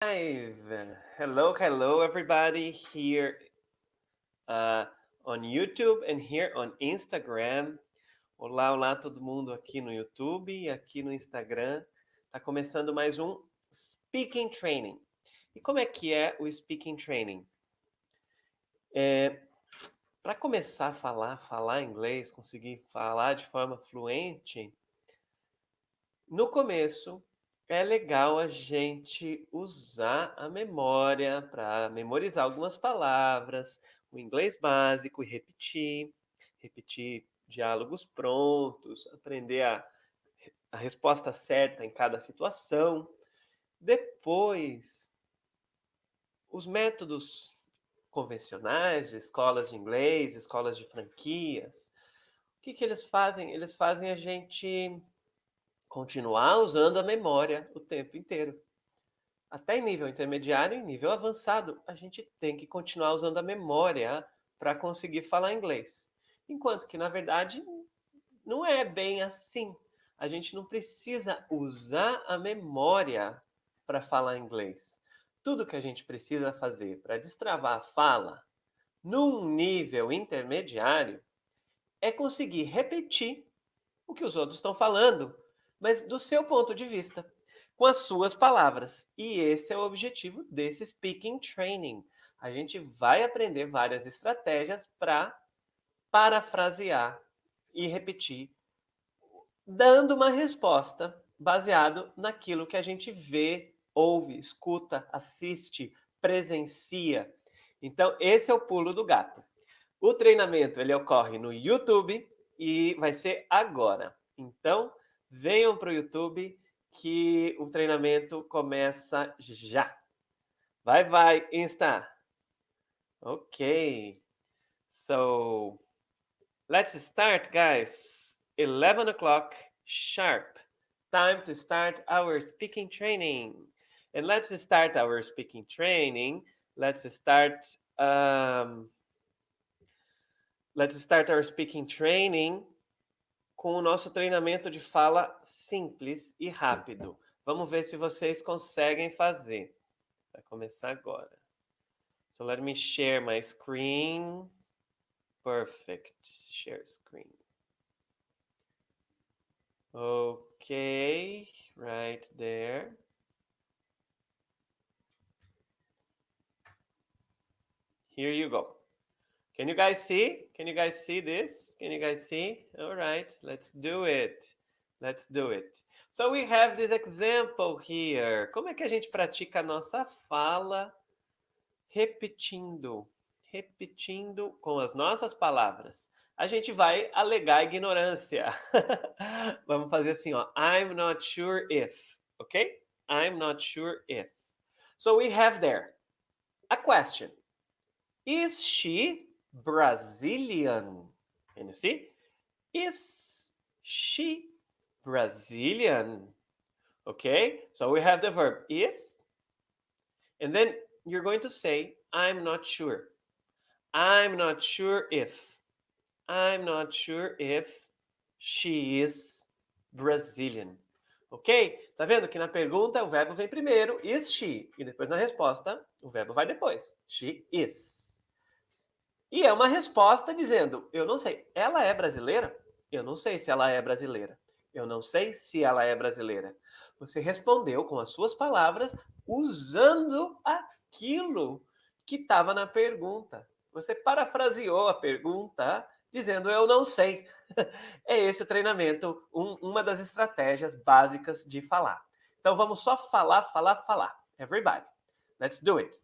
Live. Hello, everybody here uh, on YouTube and here on Instagram. Olá, todo mundo aqui no YouTube e aqui no Instagram. Tá começando mais um Speaking Training. E como é que é o Speaking Training? Para começar a falar inglês, conseguir falar de forma fluente, no começo é legal a gente usar a memória para memorizar algumas palavras, o inglês básico e repetir diálogos prontos, aprender a resposta certa em cada situação. Depois, os métodos convencionais de escolas de inglês, escolas de franquias, o que eles fazem? Eles fazem a gente continuar usando a memória o tempo inteiro. Até em nível intermediário e nível avançado, a gente tem que continuar usando a memória para conseguir falar inglês. Enquanto que, na verdade, não é bem assim. A gente não precisa usar a memória para falar inglês. Tudo que a gente precisa fazer para destravar a fala num nível intermediário é conseguir repetir o que os outros estão falando, mas do seu ponto de vista, com as suas palavras. E esse é o objetivo desse speaking training. A gente vai aprender várias estratégias para parafrasear e repetir, dando uma resposta baseado naquilo que a gente vê, ouve, escuta, assiste, presencia. Então, esse é o pulo do gato. O treinamento ele ocorre no YouTube e vai ser agora. Então, venham para o YouTube que o treinamento começa já. Vai, Insta. Okay. So, let's start, guys. 11 o'clock sharp. Time to start our speaking training. And let's start our speaking training. Let's start our speaking training com o nosso treinamento de fala simples e rápido. Vamos ver se vocês conseguem fazer. Vai começar agora. So let me share my screen. Perfect. Share screen. Okay, right there. Here you go. Can you guys see? Can you guys see this? Can you guys see? All right, let's do it. Let's do it. So we have this example here. Como é que a gente pratica a nossa fala repetindo com as nossas palavras? A gente vai alegar ignorância. Vamos fazer assim, ó. I'm not sure if, ok? I'm not sure if. So we have there a question. Is she Brazilian? Can you see? Is she Brazilian? Okay, so we have the verb is, and then you're going to say, I'm not sure. I'm not sure if. I'm not sure if she is Brazilian. Ok? Tá vendo que na pergunta o verbo vem primeiro, is she, e depois na resposta o verbo vai depois, she is. E é uma resposta dizendo: eu não sei. Ela é brasileira? Eu não sei se ela é brasileira. Eu não sei se ela é brasileira. Você respondeu com as suas palavras usando aquilo que estava na pergunta. Você parafraseou a pergunta dizendo: eu não sei. É esse o treinamento, uma das estratégias básicas de falar. Então vamos só falar. Everybody, let's do it.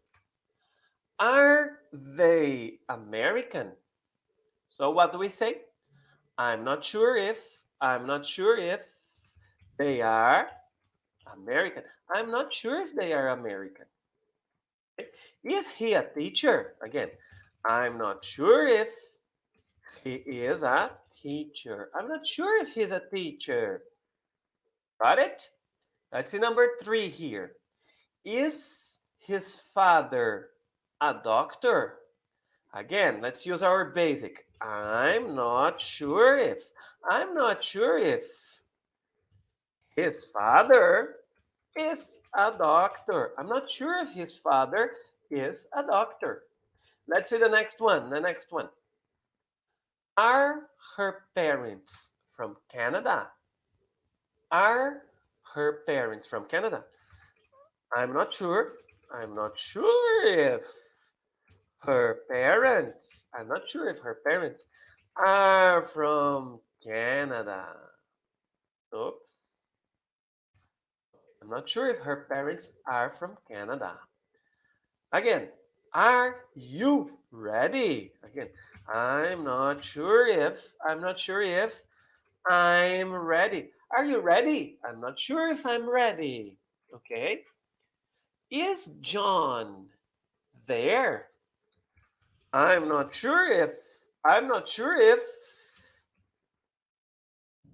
Are they American? So what do we say? I'm not sure if they are American. I'm not sure if they are American. Is he a teacher? Again, I'm not sure if he is a teacher. I'm not sure if he's a teacher. Got it? Let's see number 3 here. Is his father a doctor? Again, let's use our basic. I'm not sure if his father is a doctor. I'm not sure if his father is a doctor. Let's see the next one. The next one. Are her parents from Canada? Are her parents from Canada? I'm not sure. I'm not sure if her parents, I'm not sure if her parents are from Canada. Oops. I'm not sure if her parents are from Canada. Again, are you ready? Again, I'm not sure if I'm ready. Are you ready? I'm not sure if I'm ready. Okay. Is John there? I'm not sure if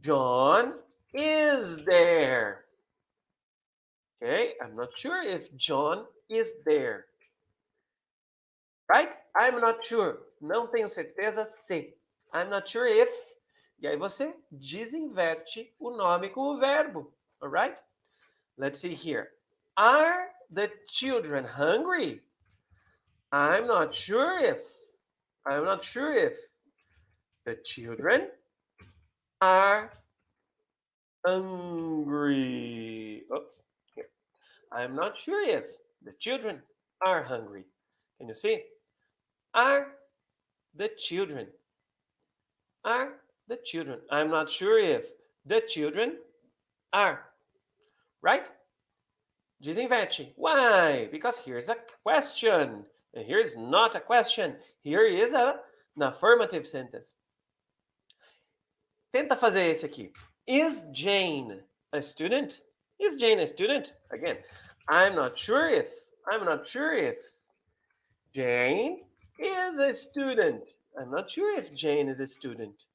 John is there. Okay, I'm not sure if John is there. Right? I'm not sure. Não tenho certeza se. I'm not sure if. E aí você desinverte o nome com o verbo. Alright? Let's see here. Are the children hungry? I'm not sure if. I'm not sure if the children are hungry. Oops. Here. I'm not sure if the children are hungry. Can you see? Are the children. Are the children. I'm not sure if the children are. Right? Desinverte. Why? Because here's a question. And here's not a question. Here is an affirmative sentence. Tenta fazer esse aqui. Is Jane a student? Is Jane a student? Again, I'm not sure if Jane is a student. I'm not sure if Jane is a student.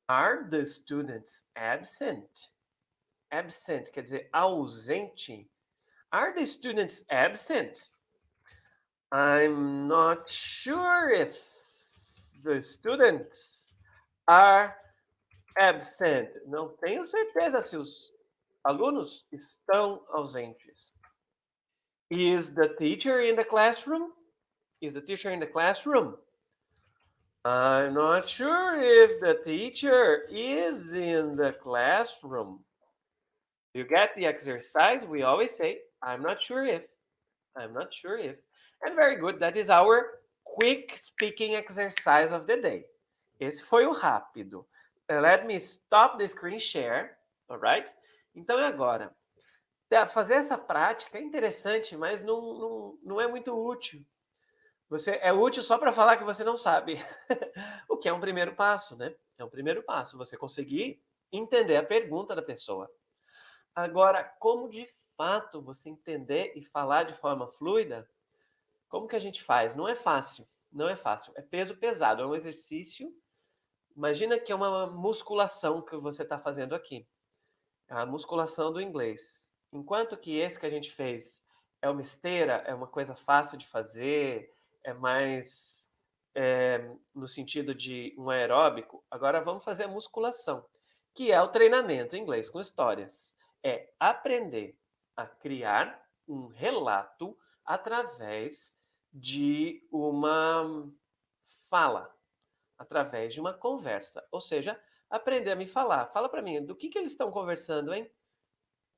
Are the students absent? Absent quer dizer ausente. Are the students absent? I'm not sure if the students are absent. Não tenho certeza se os alunos estão ausentes. Is the teacher in the classroom? Is the teacher in the classroom? I'm not sure if the teacher is in the classroom. You get the exercise? We always say, I'm not sure if. I'm not sure if. And very good, that is our quick speaking exercise of the day. Esse foi o rápido. Let me stop the screen share, alright? Então é agora. Fazer essa prática é interessante, mas não é muito útil. Você é útil só para falar que você não sabe. O que é um primeiro passo, né? É um primeiro passo, você conseguir entender a pergunta da pessoa. Agora, como de fato você entender e falar de forma fluida, como que a gente faz? Não é fácil, não é fácil. É peso pesado, é um exercício. Imagina que é uma musculação que você está fazendo aqui. É a musculação do inglês. Enquanto que esse que a gente fez é uma esteira, é uma coisa fácil de fazer, é mais no sentido de um aeróbico. Agora vamos fazer a musculação, que é o treinamento em inglês com histórias. É aprender a criar um relato através de uma fala, através de uma conversa. Ou seja, aprender a me falar. Fala para mim, do que eles estão conversando, hein?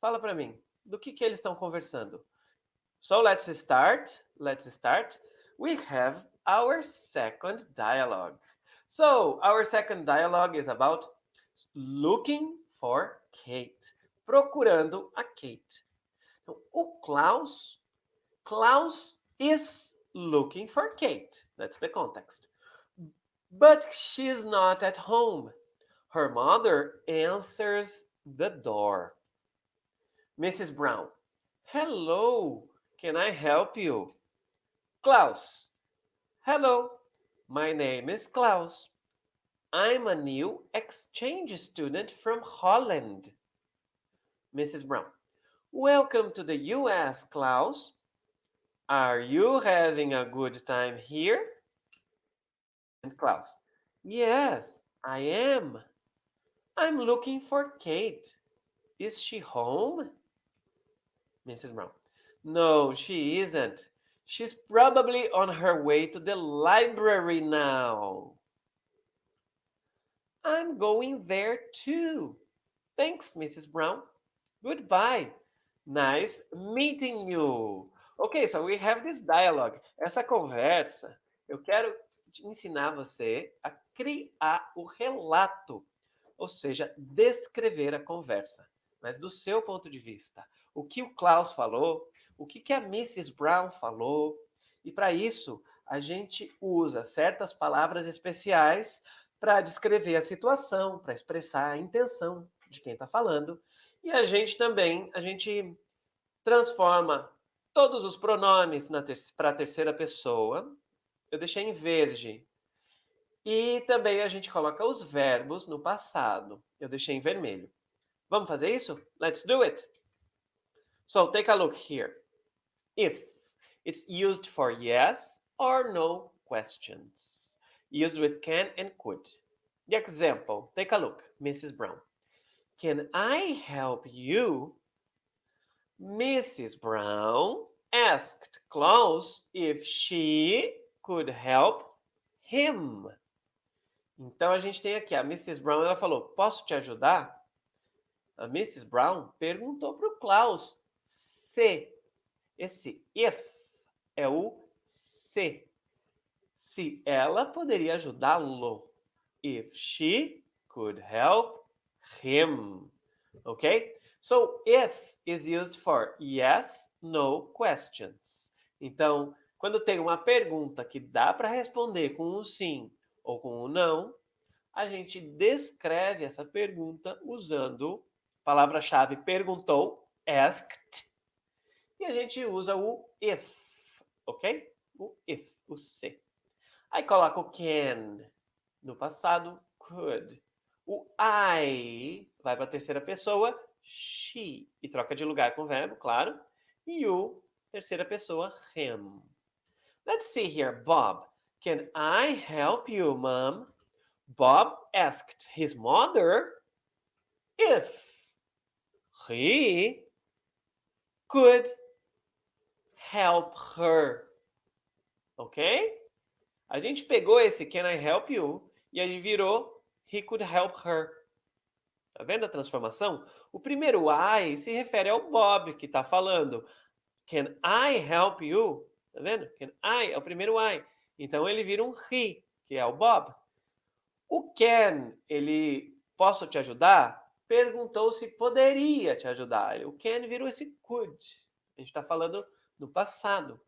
Fala para mim, do que eles estão conversando? So let's start. Let's start. We have our second dialogue. So our second dialogue is about looking for Kate. Procurando a Kate. Então, o Klaus is looking for Kate. That's the context. But she's not at home. Her mother answers the door. Mrs. Brown. Hello, can I help you? Klaus. Hello, my name is Klaus. I'm a new exchange student from Holland. Mrs. Brown. Welcome to the US, Klaus. Are you having a good time here? And Klaus. Yes, I am. I'm looking for Kate. Is she home? Mrs. Brown. No, she isn't. She's probably on her way to the library now. I'm going there too. Thanks, Mrs. Brown. Goodbye. Nice meeting you. Ok, so we have this dialogue. Essa conversa, eu quero te ensinar você a criar o relato, ou seja, descrever a conversa, mas do seu ponto de vista. O que o Klaus falou, o que a Mrs. Brown falou, e para isso a gente usa certas palavras especiais para descrever a situação, para expressar a intenção de quem está falando. E a gente também, a gente transforma todos os pronomes para a terceira pessoa. Eu deixei em verde. E também a gente coloca os verbos no passado. Eu deixei em vermelho. Vamos fazer isso? Let's do it. So take a look here. If. It's used for yes or no questions. Used with can and could. The example. Take a look. Mrs. Brown. Can I help you? Mrs. Brown asked Klaus if she could help him. Então a gente tem aqui a Mrs. Brown, ela falou: "Posso te ajudar?" A Mrs. Brown perguntou para o Klaus se. Esse if é o se ela poderia ajudá-lo. If she could help him. Okay? So if is used for yes, no questions. Então, quando tem uma pergunta que dá para responder com um sim ou com um não, a gente descreve essa pergunta usando a palavra-chave perguntou, asked, e a gente usa o if, ok? O if, o se. Aí coloca o can no passado, could. O I vai para a terceira pessoa, she, e troca de lugar com o verbo, claro. E o, terceira pessoa, him. Let's see here, Bob. Can I help you, Mom? Bob asked his mother if he could help her. Ok? A gente pegou esse can I help you e a gente virou he could help her. Tá vendo a transformação? O primeiro I se refere ao Bob que está falando. Can I help you? Tá vendo? Can I é o primeiro I. Então ele vira um he, que é o Bob. O can, ele, posso te ajudar? Perguntou se poderia te ajudar. O can virou esse could. A gente está falando no passado.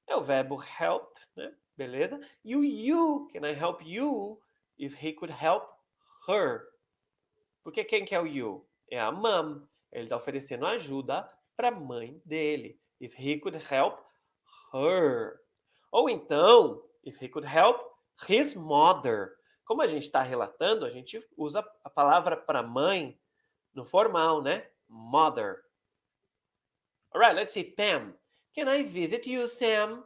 É o verbo help, né? Beleza? E o you, can I help you? If he could help her. Porque quem que é o you? É a mom. Ele está oferecendo ajuda para a mãe dele. If he could help her. Ou então, if he could help his mother. Como a gente está relatando, a gente usa a palavra para mãe no formal, né? Mother. Alright, let's see. Pam. Can I visit you, Sam?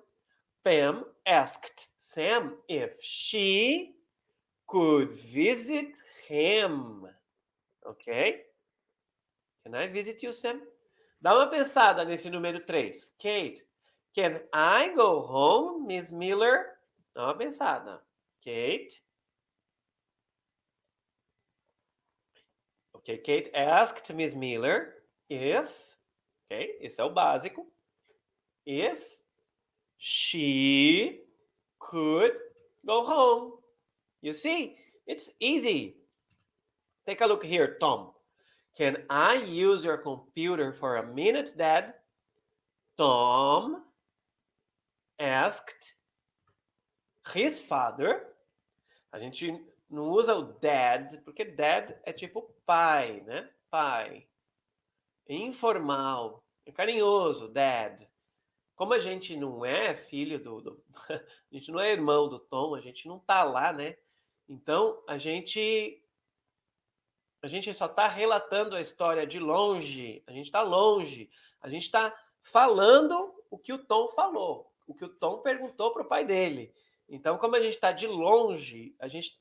Pam asked Sam if she could visit him. Ok? Can I visit you, Sam? Dá uma pensada nesse número 3. Kate, can I go home, Miss Miller? Dá uma pensada. Kate. Ok, Kate asked Miss Miller if, ok, esse é o básico, if she could go home. You see, it's easy. Take a look here, Tom. Can I use your computer for a minute, Dad? Tom asked his father. A gente não usa o dad, porque dad é tipo pai, né? Pai. É informal, é carinhoso, dad. Como a gente não é filho a gente não é irmão do Tom, a gente não tá lá, né? Então, a gente só tá relatando a história de longe, a gente tá longe, a gente tá falando o que o Tom falou, o que o Tom perguntou pro pai dele. Então, como a gente tá de longe, a gente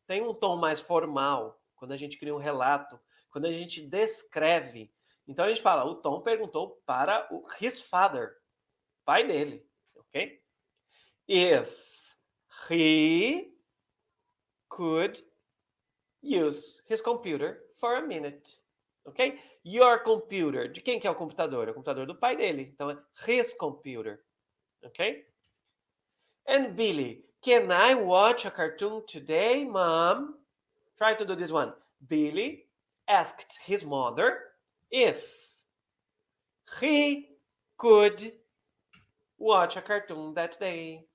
tem um tom mais formal quando a gente cria um relato, quando a gente descreve. Então a gente fala, o Tom perguntou para o his father, pai dele, ok? If he could use his computer for a minute, ok? Your computer, de quem que é o computador? É o computador do pai dele, então é his computer, ok? And Billy, can I watch a cartoon today, Mom? Try to do this one. Billy asked his mother if he could watch a cartoon that day.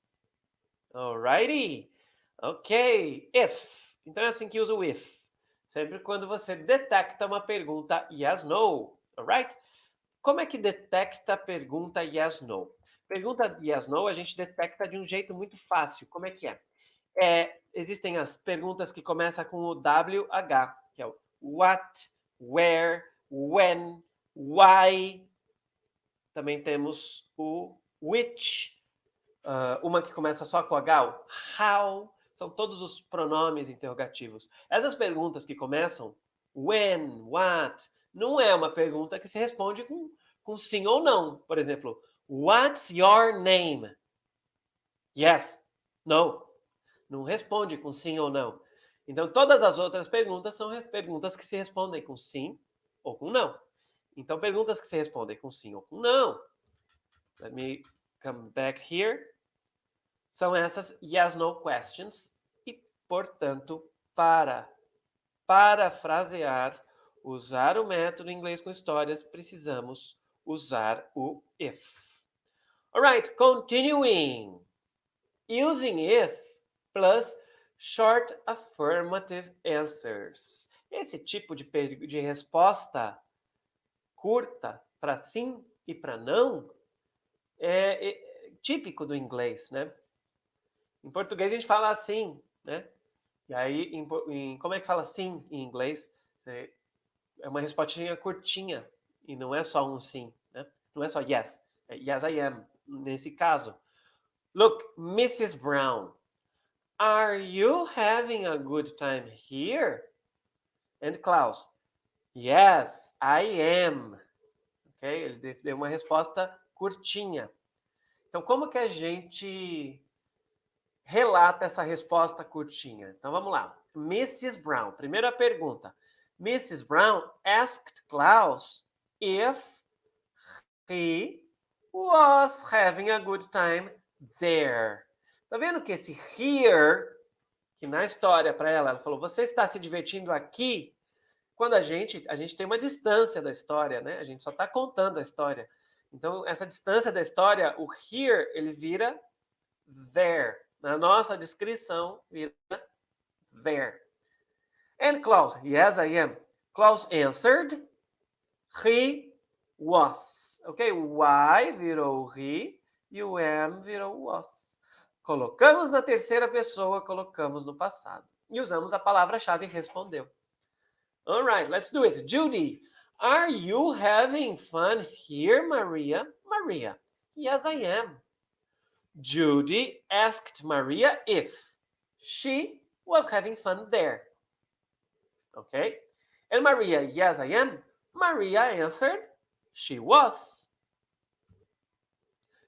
Alrighty. Ok. If. Então é assim que usa o if. Sempre quando você detecta uma pergunta yes, no. Alright? Como é que detecta a pergunta yes, no? Pergunta yes, no a gente detecta de um jeito muito fácil. Como é que é? Existem as perguntas que começam com o WH, que é o what, where, when, why. Também temos o which, uma que começa só com H, o how. São todos os pronomes interrogativos. Essas perguntas que começam when, what, não é uma pergunta que se responde com sim ou não. Por exemplo, what's your name? Yes, no. Não responde com sim ou não. Então, todas as outras perguntas são perguntas que se respondem com sim ou com não. Então, perguntas que se respondem com sim ou com não. Let me come back here. São essas yes, no questions. E, portanto, para parafrasear, usar o método inglês com histórias, precisamos usar o if. Alright, continuing. Using if plus short affirmative answers. Esse tipo de resposta curta para sim e para não é típico do inglês, né? Em português a gente fala assim, né? E aí, como é que fala sim em inglês? É uma respostinha curtinha e não é só um sim, né? Não é só yes, é yes I am, nesse caso. Look, Mrs. Brown, are you having a good time here? And Klaus, yes, I am. Ok? Ele deu uma resposta curtinha. Então, como que a gente relata essa resposta curtinha? Então, vamos lá. Mrs. Brown, primeira pergunta. Mrs. Brown asked Klaus if he was having a good time there. Tá vendo que esse here, que na história para ela falou, você está se divertindo aqui? Quando a gente tem uma distância da história, né? A gente só está contando a história. Então, essa distância da história, o here, ele vira there. Na nossa descrição, vira there. And Klaus, yes, I am. Klaus answered, he was. Ok? O I virou he e o am virou was. Colocamos na terceira pessoa, colocamos no passado. E usamos a palavra-chave respondeu. All right, let's do it. Judy, are you having fun here, Maria? Maria, yes, I am. Judy asked Maria if she was having fun there. Okay? And Maria, yes, I am. Maria answered, she was.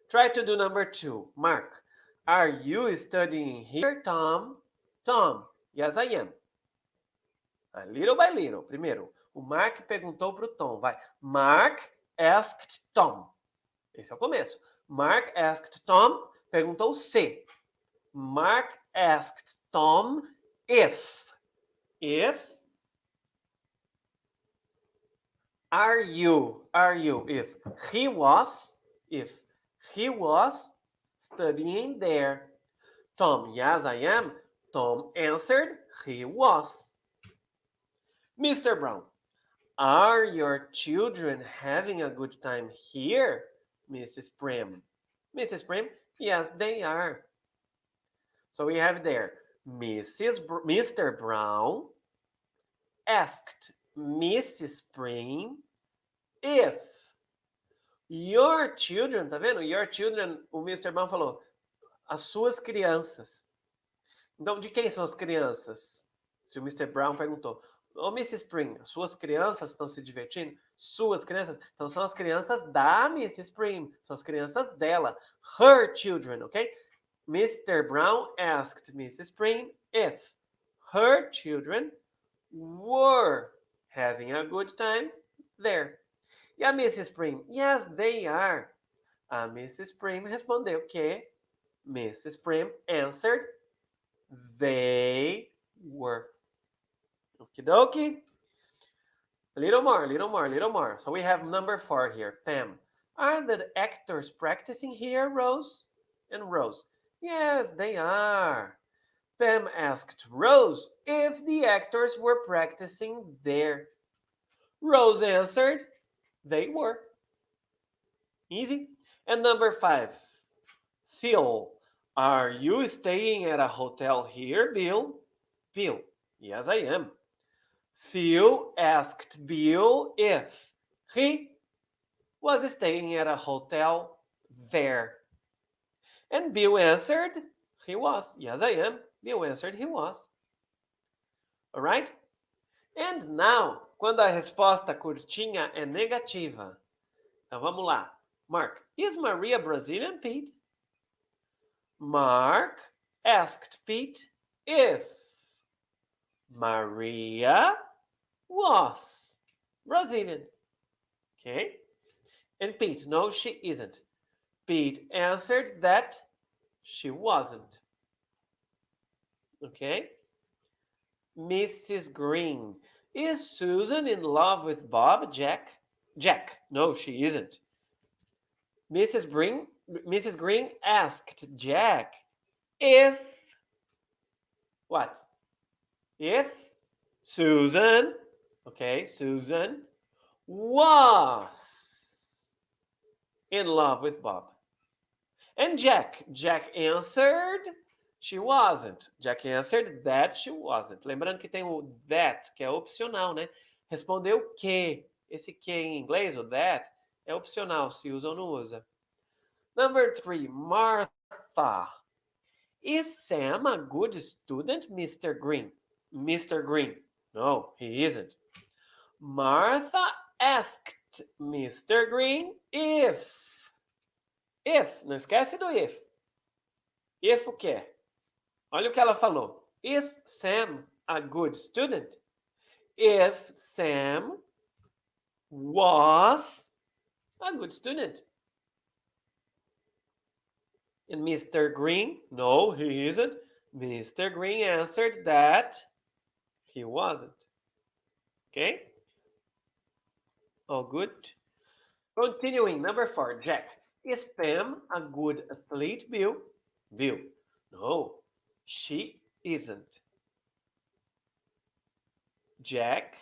Try to do number 2. Mark, are you studying here, Tom? Tom, yes, I am. Little by little. Primeiro, o Mark perguntou para o Tom. Vai. Mark asked Tom. Esse é o começo. Mark asked Tom, perguntou se. Mark asked Tom if. If. Are you, if he was studying there. Tom, yes, I am. Tom answered, he was. Mr. Brown, are your children having a good time here, Mrs. Prim? Mrs. Prim, yes, they are. So we have there, Mr. Brown asked Mrs. Prim if your children, tá vendo? Your children, o Mr. Brown falou, as suas crianças. Então, de quem são as crianças? Se o Mr. Brown perguntou. Ô, Miss Spring, suas crianças estão se divertindo? Suas crianças? Então, são as crianças da Miss Spring. São as crianças dela. Her children, ok? Mr. Brown asked Miss Spring if her children were having a good time there. E a Miss Spring? Yes, they are. A Miss Spring respondeu que Miss Spring answered they were. Okie dokie. Little more. So we have number 4 here. Pam. Are the actors practicing here, Rose? And Rose. Yes, they are. Pam asked Rose if the actors were practicing there. Rose answered they were. Easy. And number 5. Phil. Are you staying at a hotel here, Bill? Bill. Yes, I am. Phil asked Bill if he was staying at a hotel there. And Bill answered he was. Yes, I am. Bill answered he was. All right? And now, quando a resposta curtinha é negativa. Então vamos lá. Mark, is Maria Brazilian, Pete? Mark asked Pete if Maria was Brazilian. Okay? And Pete, no, she isn't. Pete answered that she wasn't. Okay? Mrs. Green, is Susan in love with Bob, Jack? Jack, no, she isn't. Mrs. Green asked Jack if what? If Susan, okay, Susan was in love with Bob. And Jack answered she wasn't. Jack answered that she wasn't. Lembrando que tem o that, que é opcional, né? Respondeu que. Esse que em inglês, o that, é opcional, se usa ou não usa. Number 3, Martha. Is Sam a good student, Mr. Green? Mr. Green. No, he isn't. Martha asked Mr. Green if. If, não esquece do if. If o quê? Olha o que ela falou. Is Sam a good student? If Sam was a good student. And Mr. Green, no, he isn't. Mr. Green answered that he wasn't. Okay? All good? Continuing, number 4, Jack. Is Pam a good athlete, Bill? Bill, no, she isn't. Jack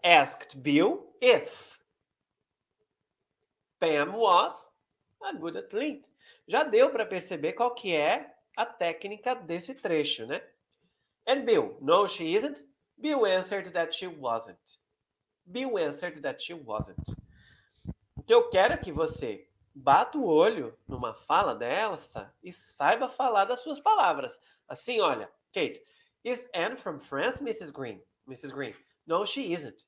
asked Bill if Pam was a good athlete. Já deu para perceber qual que é a técnica desse trecho, né? And Bill, no, she isn't. Bill answered that she wasn't. Bill answered that she wasn't. Então eu quero que você bata o olho numa fala dessa e saiba falar das suas palavras. Assim, olha, Kate, is Anne from France, Mrs. Green? Mrs. Green, no, she isn't.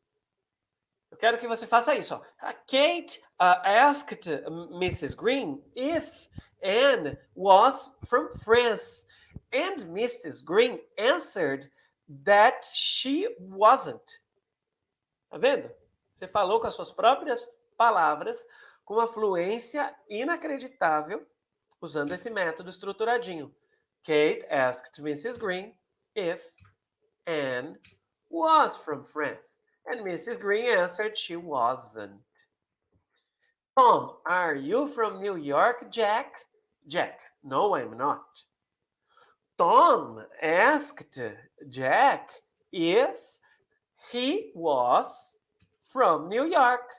Eu quero que você faça isso. Ó. Kate asked Mrs. Green if Anne was from France. And Mrs. Green answered that she wasn't. Tá vendo? Você falou com as suas próprias palavras, com uma fluência inacreditável, usando esse método estruturadinho. Kate asked Mrs. Green if Anne was from France. And Mrs. Green answered she wasn't. Tom, are you from New York, Jack? Jack, no, I'm not. Tom asked Jack if he was from New York.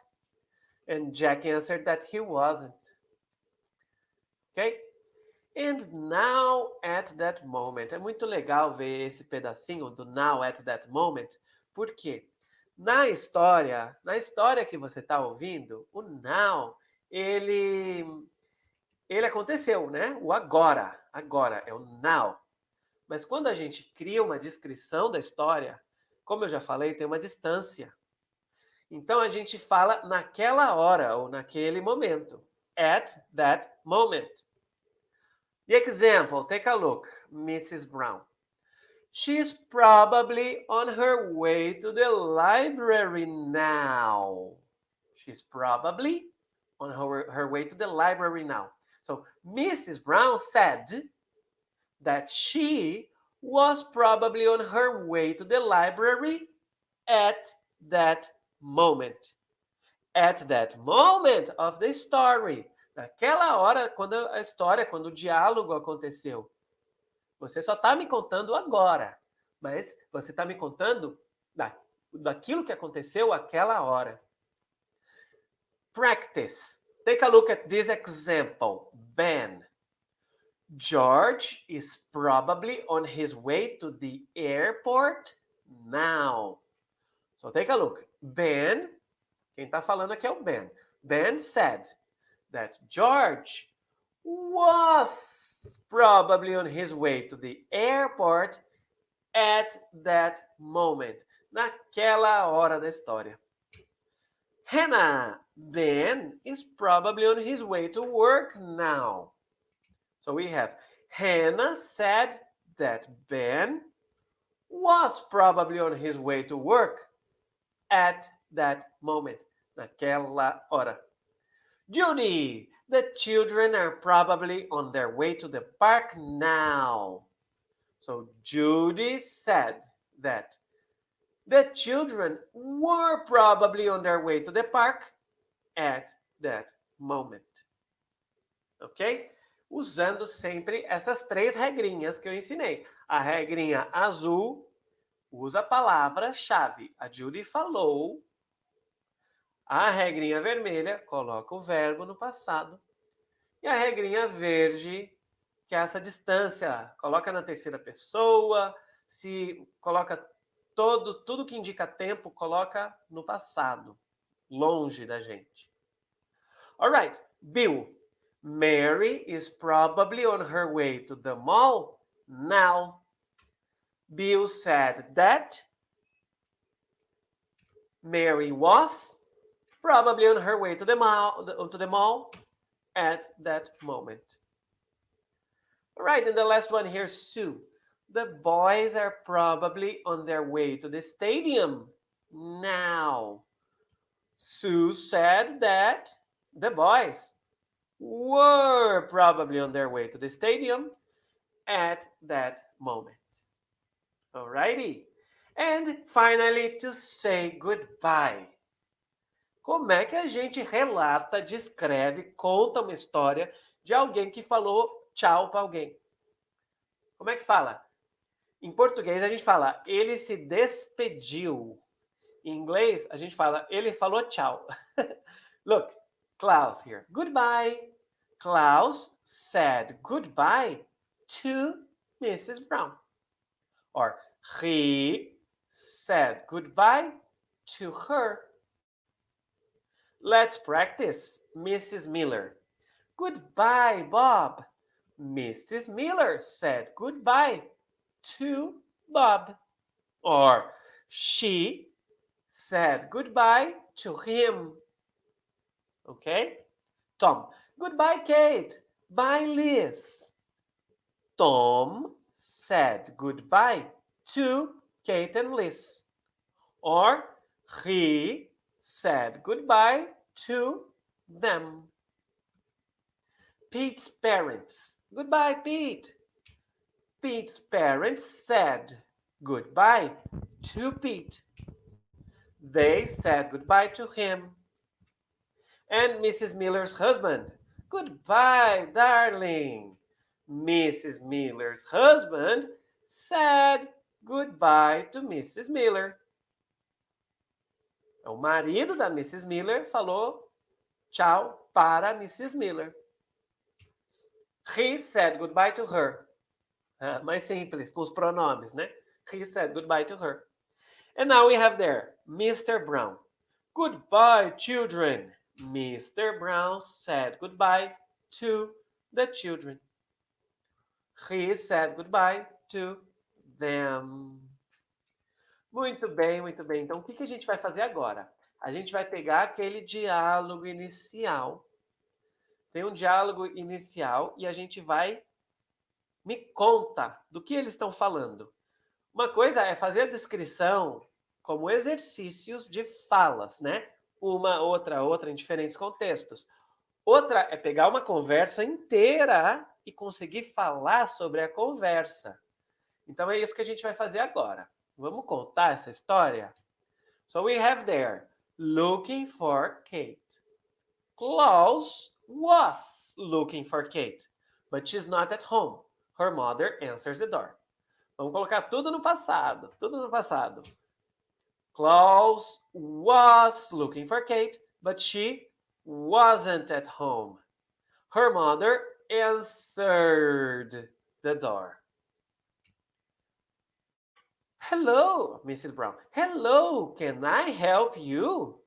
And Jack answered that he wasn't. Okay? And now at that moment. É muito legal ver esse pedacinho do now at that moment. Por quê? Na história que você está ouvindo, o now, ele aconteceu, né? O agora é o now. Mas quando a gente cria uma descrição da história, como eu já falei, tem uma distância. Então a gente fala naquela hora ou naquele momento. At that moment. The example, take a look, Mrs. Brown. She's probably on her way to the library now. She's probably on her way to the library now. So Mrs. Brown said that she was probably on her way to the library at that moment. At that moment of the story. Naquela hora, quando o diálogo aconteceu. Você só está me contando agora, mas você está me contando daquilo que aconteceu aquela hora. Practice. Take a look at this example. Ben. George is probably on his way to the airport now. So take a look. Ben, quem está falando aqui é o Ben. Ben said that George was probably on his way to the airport at that moment. Naquela hora da história. Hannah, Ben is probably on his way to work now. So we have Hannah said that Ben was probably on his way to work at that moment. Naquela hora. Judy, the children are probably on their way to the park now. So Judy said that the children were probably on their way to the park at that moment. Ok? Usando sempre essas três regrinhas que eu ensinei. A regrinha azul usa a palavra-chave. A Judy falou. A regrinha vermelha coloca o verbo no passado. E a regrinha verde, que é essa distância, coloca na terceira pessoa, se coloca tudo que indica tempo, coloca no passado, longe da gente. All right, Bill. Mary is probably on her way to the mall now. Bill said that Mary was probably on her way to the mall at that moment. All right, and the last one here, Sue. The boys are probably on their way to the stadium now. Sue said that the boys were probably on their way to the stadium at that moment. Alrighty? And finally, to say goodbye. Como é que a gente relata, descreve, conta uma história de alguém que falou tchau para alguém? Como é que fala? Em português a gente fala ele se despediu. Em inglês a gente fala ele falou tchau. Look, Klaus here. Goodbye. Klaus said goodbye to Mrs. Brown. Or he said goodbye to her. Let's practice. Mrs. Miller. Goodbye, Bob. Mrs. Miller said goodbye to Bob. Or she said goodbye to him. Okay? Tom. Goodbye, Kate. Bye, Liz. Tom said goodbye to Kate and Liz. Or he said goodbye to them. Pete's parents. Goodbye, Pete. Pete's parents said goodbye to Pete. They said goodbye to him. And Mrs. Miller's husband. Goodbye, darling. Mrs. Miller's husband said goodbye to Mrs. Miller. O marido da Mrs. Miller falou tchau para Mrs. Miller. He said goodbye to her. Mais simples, com os pronomes, né? He said goodbye to her. And now we have there Mr. Brown. Goodbye, children. Mr. Brown said goodbye to the children. He said goodbye to them. Muito bem, muito bem. Então, o que a gente vai fazer agora? A gente vai pegar aquele diálogo inicial. Tem um diálogo inicial e a gente vai... Me conta do que eles estão falando. Uma coisa é fazer a descrição como exercícios de falas, né? Uma, outra, em diferentes contextos. Outra é pegar uma conversa inteira e conseguir falar sobre a conversa. Então é isso que a gente vai fazer agora. Vamos contar essa história? So we have there, looking for Kate. Klaus was looking for Kate, but she's not at home. Her mother answers the door. Vamos colocar tudo no passado, tudo no passado. Klaus was looking for Kate, but she wasn't at home. Her mother answered the door. Hello, Mrs. Brown. Hello, can I help you?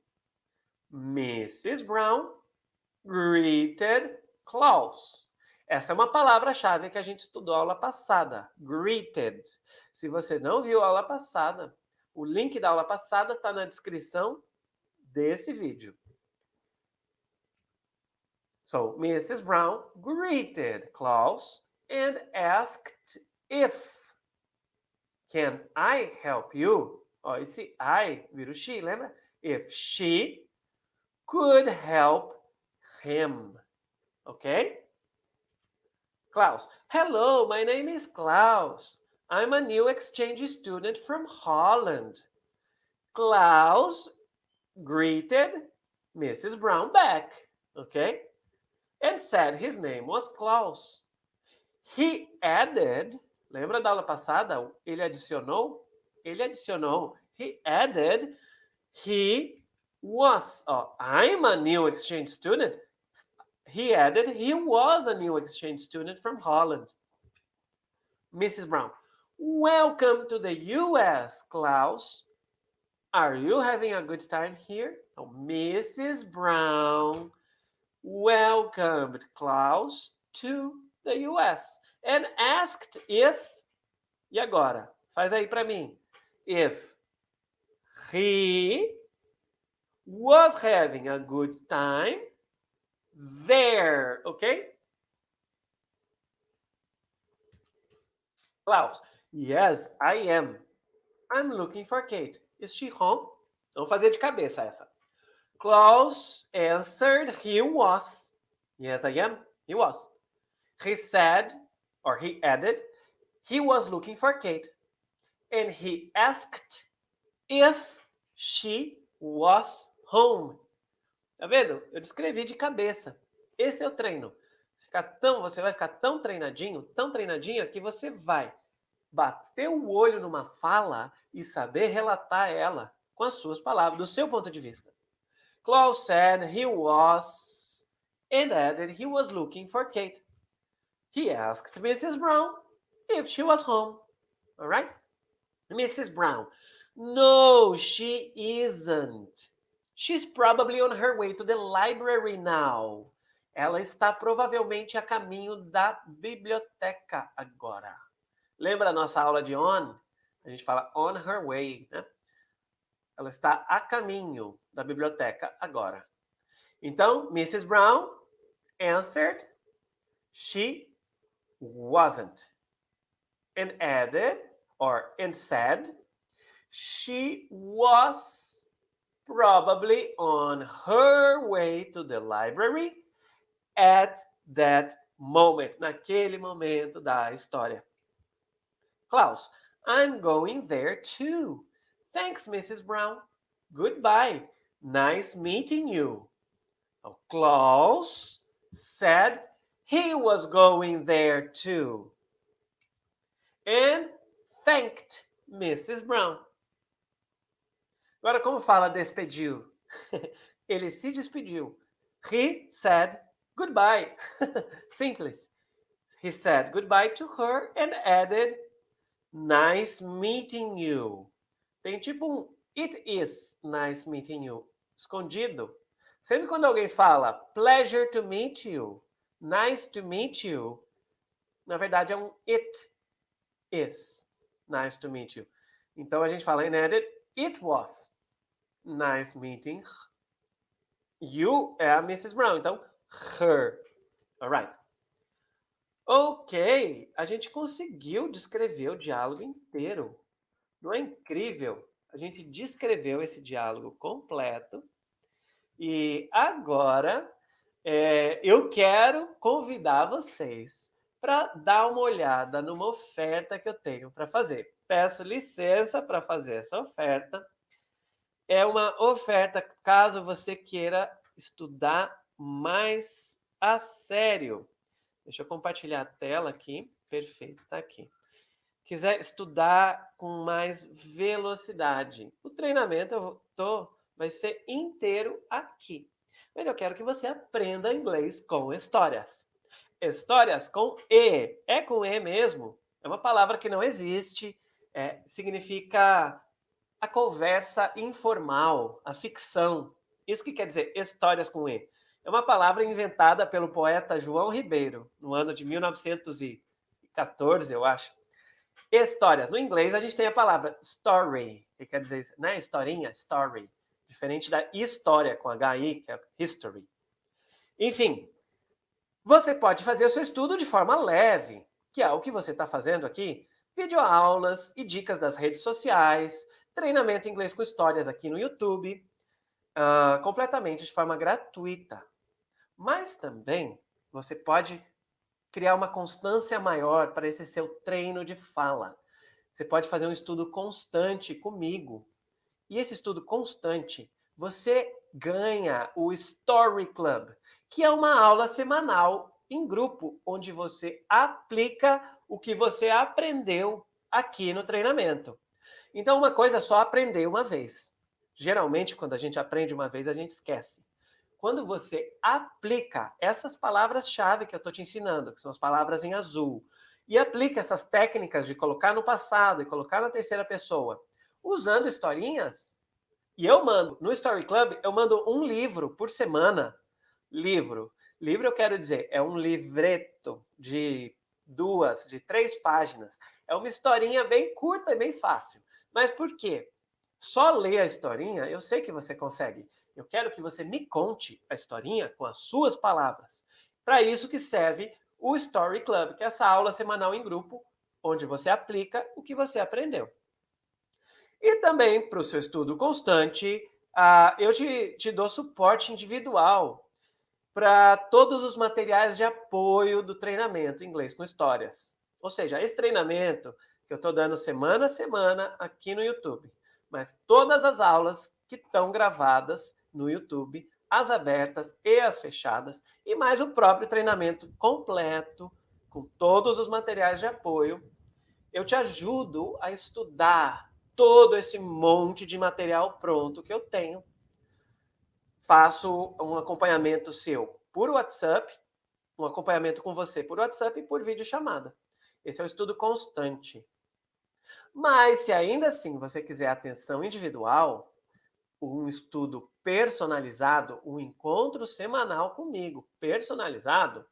Mrs. Brown greeted Klaus. Essa é uma palavra-chave que a gente estudou aula passada. Greeted. Se você não viu a aula passada, o link da aula passada está na descrição desse vídeo. So, Mrs. Brown greeted Klaus and asked if. Can I help you? Ó, esse I vira o she, lembra? If she could help him. Ok? Klaus. Hello, my name is Klaus. I'm a new exchange student from Holland. Klaus greeted Mrs. Brown back, okay? And said his name was Klaus. He added, lembra da aula passada? Ele adicionou? Ele adicionou. He added, he was. Oh, I'm a new exchange student. He added he was a new exchange student from Holland. Mrs. Brown. Welcome to the US, Klaus. Are you having a good time here? Oh, Mrs. Brown welcomed Klaus to the US and asked if... E agora? Faz aí para mim. If he was having a good time there, okay? Klaus, yes, I am. I'm looking for Kate. Is she home? Vamos fazer de cabeça essa. Klaus answered he was. Yes, I am. He was. He said, or he added, he was looking for Kate. And he asked if she was home. Tá vendo? Eu descrevi de cabeça. Esse é o treino. Você vai ficar tão treinadinha, que você vai bater o olho numa fala e saber relatar ela com as suas palavras, do seu ponto de vista. Klaus said he was and added he was looking for Kate. He asked Mrs. Brown if she was home. All right? Mrs. Brown. No, she isn't. She's probably on her way to the library now. Ela está provavelmente a caminho da biblioteca agora. Lembra a nossa aula de on? A gente fala on her way, né? Ela está a caminho da biblioteca agora. Então, Mrs. Brown answered, she wasn't. And added, and said, she was probably on her way to the library at that moment. Naquele momento da história. Klaus, I'm going there too. Thanks, Mrs. Brown. Goodbye. Nice meeting you. Oh, Klaus said he was going there too. And thanked Mrs. Brown. Agora, como fala despediu? Ele se despediu. He said goodbye. Simples. He said goodbye to her and added, nice meeting you. Tem tipo um it is nice meeting you escondido. Sempre quando alguém fala pleasure to meet you, nice to meet you, na verdade é um it. is. Nice to meet you. Então a gente fala in edit, it was. Nice meeting. You é a Mrs. Brown, então her. Alright. Ok, a gente conseguiu descrever o diálogo inteiro. Não é incrível? A gente descreveu esse diálogo completo. E agora eu quero convidar vocês para dar uma olhada numa oferta que eu tenho para fazer. Peço licença para fazer essa oferta. É uma oferta caso você queira estudar mais a sério. Deixa eu compartilhar a tela aqui. Perfeito, está aqui. Quiser estudar com mais velocidade. O treinamento vai ser inteiro aqui. Mas eu quero que você aprenda inglês com histórias. Histórias com E. É com E mesmo. É uma palavra que não existe. Significa a conversa informal, a ficção. Isso que quer dizer histórias com E. É uma palavra inventada pelo poeta João Ribeiro, no ano de 1914, eu acho. Histórias. No inglês, a gente tem a palavra story, que quer dizer, né, historinha, story. Diferente da história, com HI, que é history. Enfim, você pode fazer o seu estudo de forma leve, que é o que você está fazendo aqui. Videoaulas e dicas das redes sociais, treinamento em inglês com histórias aqui no YouTube, completamente de forma gratuita. Mas também você pode criar uma constância maior para esse seu treino de fala. Você pode fazer um estudo constante comigo. E esse estudo constante, você ganha o Story Club, que é uma aula semanal em grupo, onde você aplica o que você aprendeu aqui no treinamento. Então, uma coisa é só aprender uma vez. Geralmente, quando a gente aprende uma vez, a gente esquece. Quando você aplica essas palavras-chave que eu estou te ensinando, que são as palavras em azul, e aplica essas técnicas de colocar no passado e colocar na terceira pessoa, usando historinhas, e eu mando, no Story Club, eu mando um livro por semana. Livro eu quero dizer, é um livreto de 3 páginas. É uma historinha bem curta e bem fácil. Mas por quê? Só ler a historinha, eu sei que você consegue. Eu quero que você me conte a historinha com as suas palavras. Para isso que serve o Story Club, que é essa aula semanal em grupo, onde você aplica o que você aprendeu. E também, para o seu estudo constante, eu te dou suporte individual para todos os materiais de apoio do treinamento Inglês com Histórias. Ou seja, esse treinamento que eu estou dando semana a semana aqui no YouTube. Mas todas as aulas que estão gravadas no YouTube, as abertas e as fechadas, e mais o próprio treinamento completo, com todos os materiais de apoio, eu te ajudo a estudar todo esse monte de material pronto que eu tenho. Faço um acompanhamento seu por WhatsApp, um acompanhamento com você por WhatsApp e por videochamada. Esse é o estudo constante. Mas se ainda assim você quiser atenção individual, um estudo personalizado, um encontro semanal comigo, personalizado,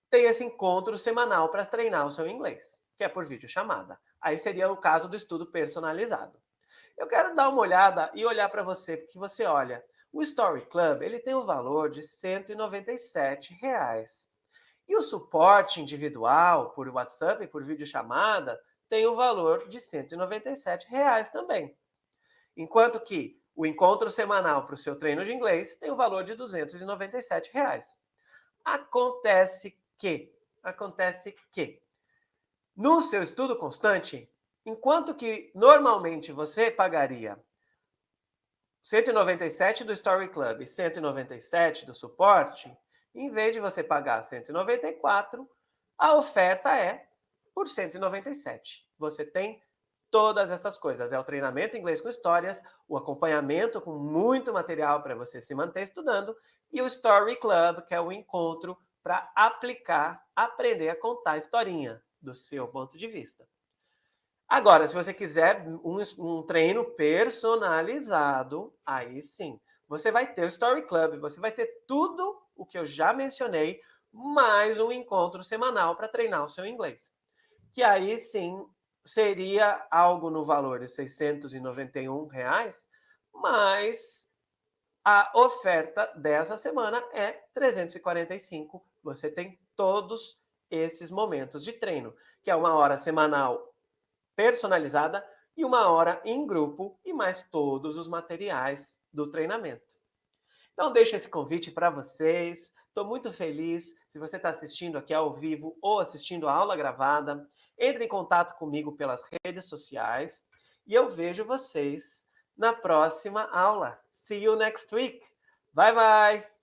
tem esse encontro semanal para treinar o seu inglês, que é por videochamada. Aí seria o caso do estudo personalizado. Eu quero dar uma olhada e olhar para você, porque você olha, o Story Club ele tem o valor de R$ 197. E o suporte individual por WhatsApp e por videochamada tem o valor de R$ 197 também. Enquanto que o encontro semanal para o seu treino de inglês tem o valor de R$ 297. Acontece que no seu estudo constante, enquanto que normalmente você pagaria 197 do Story Club e 197 do suporte, em vez de você pagar 194, a oferta é por 197. Você tem todas essas coisas. É o treinamento inglês com histórias, o acompanhamento com muito material para você se manter estudando e o Story Club, que é o encontro para aplicar, aprender a contar a historinha do seu ponto de vista. Agora, se você quiser um treino personalizado, aí sim, você vai ter o Story Club, você vai ter tudo o que eu já mencionei, mais um encontro semanal para treinar o seu inglês. Que aí sim seria algo no valor de R$ 691, mas a oferta dessa semana é 345. Você tem todos esses momentos de treino, que é 1 hora semanal personalizada e 1 hora em grupo e mais todos os materiais do treinamento. Então, deixo esse convite para vocês. Estou muito feliz se você está assistindo aqui ao vivo ou assistindo a aula gravada. Entre em contato comigo pelas redes sociais e eu vejo vocês na próxima aula. See you next week. Bye, bye!